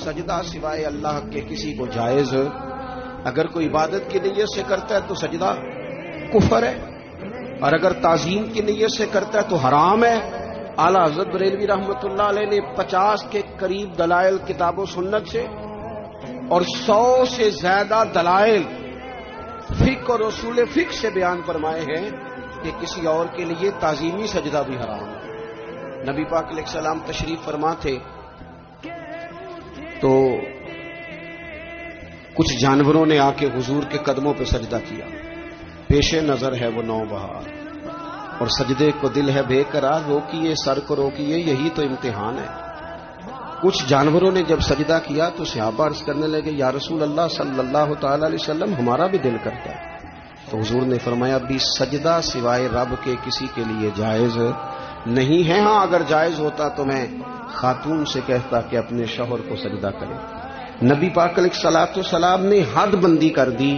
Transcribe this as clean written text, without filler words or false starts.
سجدہ سوائے اللہ کے کسی کو جائز، اگر کوئی عبادت کی نیت سے کرتا ہے تو سجدہ کفر ہے، اور اگر تعظیم کی نیت سے کرتا ہے تو حرام ہے۔ اعلیٰ حضرت بریلوی رحمۃ اللہ علیہ نے 50 کے قریب دلائل کتاب و سنت سے اور 100 سے زیادہ دلائل فقہ اور اصول فقہ سے بیان فرمائے ہیں کہ کسی اور کے لیے تعظیمی سجدہ بھی حرام ہے۔ نبی پاک علیہ السلام تشریف فرما تھے تو کچھ جانوروں نے آ کے حضور کے قدموں پہ سجدہ کیا، پیش نظر ہے وہ نوبہار، اور سجدے کو دل ہے بے قرار، روکیے سر کو روکیے، یہی تو امتحان ہے۔ کچھ جانوروں نے جب سجدہ کیا تو صحابہ عرض کرنے لگے یا رسول اللہ صلی اللہ تعالی علیہ وسلم ہمارا بھی دل کرتا ہے، تو حضور نے فرمایا بھی سجدہ سوائے رب کے کسی کے لیے جائز نہیں ہے، ہاں اگر جائز ہوتا تو میں خاتون سے کہتا کہ اپنے شوہر کو سجدہ کرے۔ نبی پاک علیہ الصلوۃ والسلام نے حد بندی کر دی